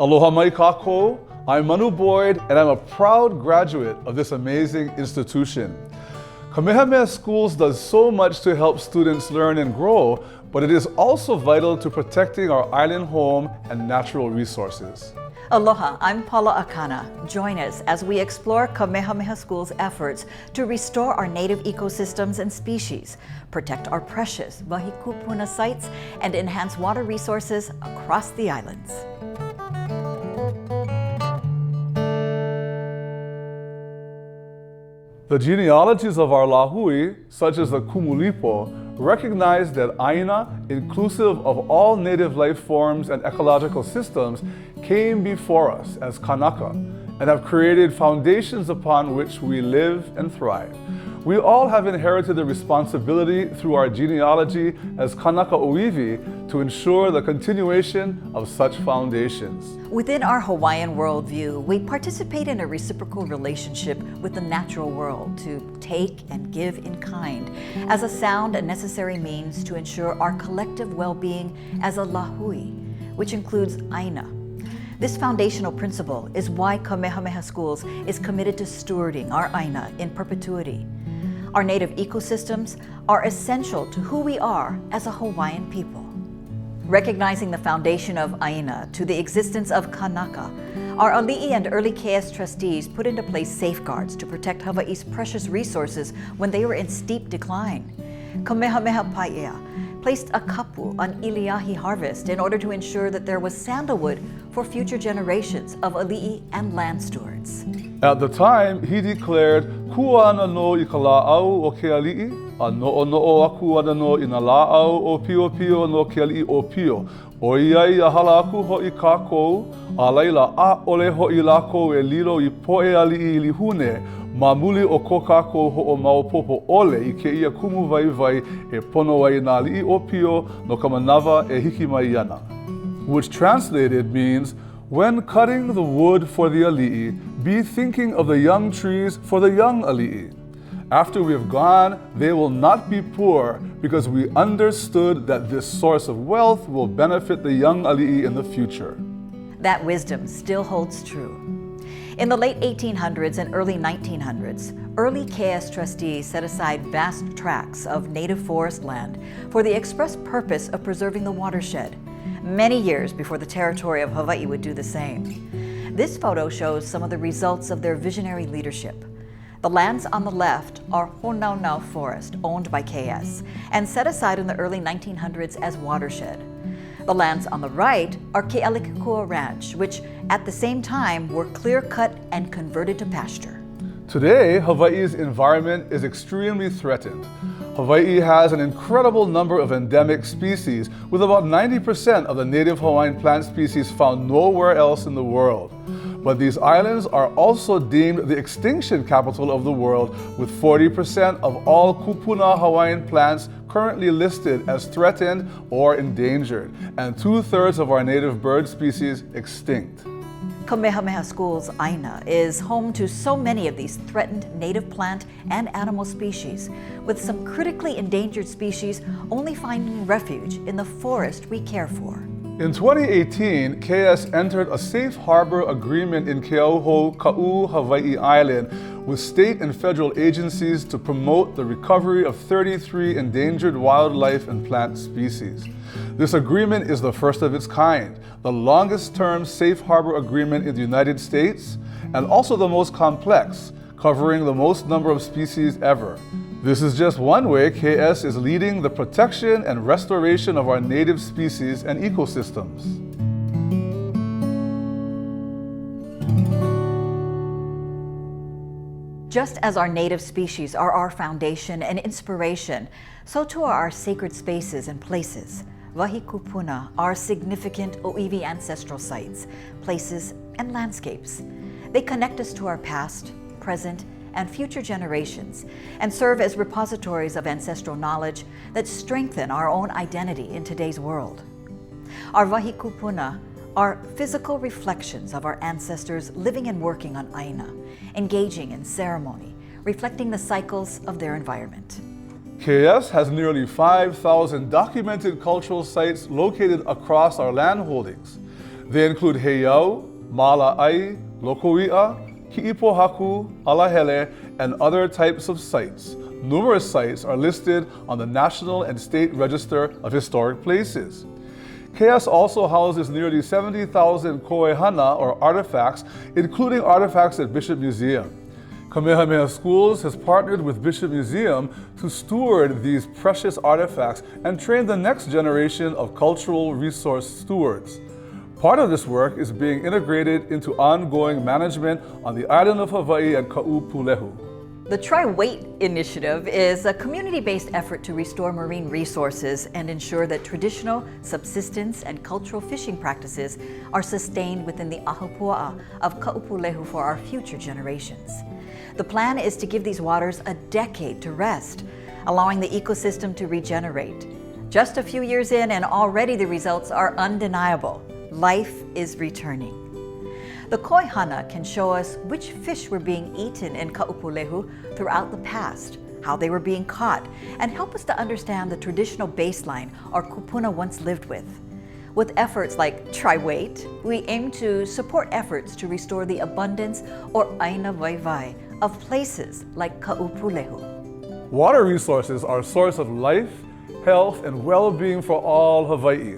Aloha mai kākou, I'm Manu Boyd and I'm a proud graduate of this amazing institution. Kamehameha Schools does so much to help students learn and grow, but it is also vital to protecting our island home and natural resources. Aloha, I'm Paula Akana. Join us as we explore Kamehameha Schools' efforts to restore our native ecosystems and species, protect our precious wahikupuna sites, and enhance water resources across the islands. The genealogies of our lahui, such as the Kumulipo, recognize that āina, inclusive of all native life forms and ecological systems, came before us as kanaka and have created foundations upon which we live and thrive. We all have inherited the responsibility through our genealogy as kanaka oiwi to ensure the continuation of such foundations. Within our Hawaiian worldview, we participate in a reciprocal relationship with the natural world to take and give in kind as a sound and necessary means to ensure our collective well-being as a lahui, which includes āina. This foundational principle is why Kamehameha Schools is committed to stewarding our āina in perpetuity. Our native ecosystems are essential to who we are as a Hawaiian people. Recognizing the foundation of āina to the existence of kanaka, our ali'i and early KS trustees put into place safeguards to protect Hawaii's precious resources when they were in steep decline. Kamehameha Paia placed a kapu on iliahi harvest in order to ensure that there was sandalwood for future generations of ali'i and land stewards. At the time, he declared, "Kua ana no I ka lā'au o ke ali'i, a no'ono'o aku ana no i na lā'au o pio pio no ke ali'i o pio. O iai a hala aku ho'i kākou, a laila a ole ho'i lākou e lilo I po'e ali'i I lihune, ma muli o ko kākou ho'o maopopo ole I ke ia kumu vai vai e pono ai nā ali'i o pio no ka manawa e hiki mai ana." Which translated means, when cutting the wood for the ali'i, be thinking of the young trees for the young ali'i. After we have gone, they will not be poor because we understood that this source of wealth will benefit the young ali'i in the future. That wisdom still holds true. In the late 1800s and early 1900s, early KS trustees set aside vast tracts of native forest land for the express purpose of preserving the watershed, many years before the territory of Hawaii would do the same. This photo shows some of the results of their visionary leadership. The lands on the left are Honaunau Forest, owned by KS, and set aside in the early 1900s as watershed. The lands on the right are Ke'alekekua Ranch, which at the same time were clear-cut and converted to pasture. Today, Hawaii's environment is extremely threatened. Hawaii has an incredible number of endemic species, with about 90% of the native Hawaiian plant species found nowhere else in the world. But these islands are also deemed the extinction capital of the world, with 40% of all kupuna Hawaiian plants currently listed as threatened or endangered, and 2/3 of our native bird species extinct. Kamehameha Schools' āina is home to so many of these threatened native plant and animal species, with some critically endangered species only finding refuge in the forest we care for. In 2018, KS entered a safe harbor agreement in Keauhou, Ka'u, Hawaii Island with state and federal agencies to promote the recovery of 33 endangered wildlife and plant species. This agreement is the first of its kind, the longest-term safe harbor agreement in the United States, and also the most complex, covering the most number of species ever. This is just one way KS is leading the protection and restoration of our native species and ecosystems. Just as our native species are our foundation and inspiration, so too are our sacred spaces and places. Wahikupuna are significant Oiwi ancestral sites, places, and landscapes. They connect us to our past, present, and future generations, and serve as repositories of ancestral knowledge that strengthen our own identity in today's world. Our wahikupuna are physical reflections of our ancestors living and working on āina, engaging in ceremony, reflecting the cycles of their environment. KS has nearly 5,000 documented cultural sites located across our land holdings. They include heiau, mala'ai, lokoi'a, ki'ipohaku, alahele, and other types of sites. Numerous sites are listed on the National and State Register of Historic Places. KS also houses nearly 70,000 koehana, or artifacts, including artifacts at Bishop Museum. Kamehameha Schools has partnered with Bishop Museum to steward these precious artifacts and train the next generation of cultural resource stewards. Part of this work is being integrated into ongoing management on the island of Hawaii and Ka'upulehu. The Try Wait initiative is a community-based effort to restore marine resources and ensure that traditional subsistence and cultural fishing practices are sustained within the ahupua'a of Ka'upulehu for our future generations. The plan is to give these waters a decade to rest, allowing the ecosystem to regenerate. Just a few years in and already the results are undeniable. Life is returning. The koehana can show us which fish were being eaten in Ka'upulehu throughout the past, how they were being caught, and help us to understand the traditional baseline our kupuna once lived with. With efforts like Try Wait, we aim to support efforts to restore the abundance or āina vaivai of places like Ka'upulehu. Water resources are a source of life, health, and well-being for all Hawaii.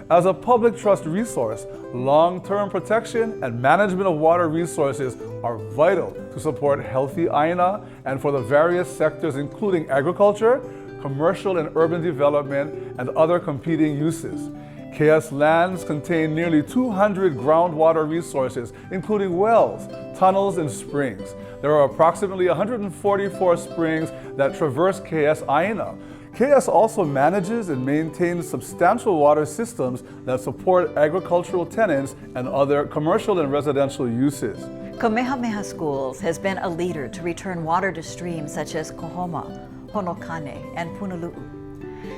As a public trust resource, long-term protection and management of water resources are vital to support healthy āina and for the various sectors including agriculture, commercial and urban development, and other competing uses. KS lands contain nearly 200 groundwater resources, including wells, tunnels, and springs. There are approximately 144 springs that traverse KS āina. KS also manages and maintains substantial water systems that support agricultural tenants and other commercial and residential uses. Kamehameha Schools has been a leader to return water to streams such as Kohoma, Honokane, and Punalu'u.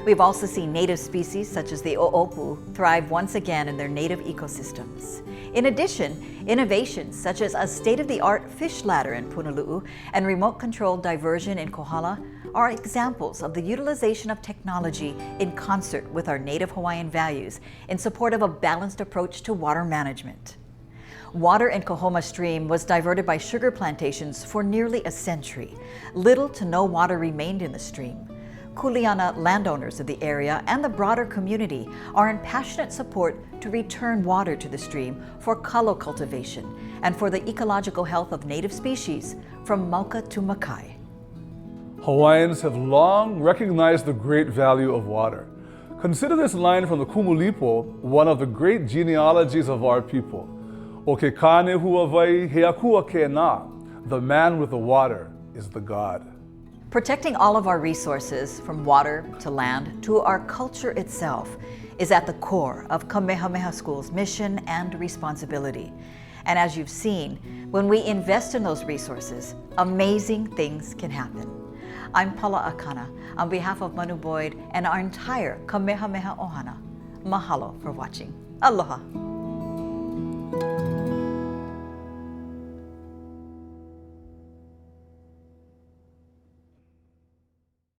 We've also seen native species such as the o'opu thrive once again in their native ecosystems. In addition, innovations such as a state-of-the-art fish ladder in Punalu'u and remote-controlled diversion in Kohala are examples of the utilization of technology in concert with our native Hawaiian values in support of a balanced approach to water management. Water in Kohoma Stream was diverted by sugar plantations for nearly a century. Little to no water remained in the stream. Kuleana landowners of the area and the broader community are in passionate support to return water to the stream for kalo cultivation and for the ecological health of native species from Mauka to Makai. Hawaiians have long recognized the great value of water. Consider this line from the Kumulipo, one of the great genealogies of our people. O ke kane huawai he akua ke na. The man with the water is the God. Protecting all of our resources, from water to land to our culture itself, is at the core of Kamehameha Schools' mission and responsibility. And as you've seen, when we invest in those resources, amazing things can happen. I'm Paula Akana on behalf of Manu Boyd and our entire Kamehameha Ohana. Mahalo for watching. Aloha.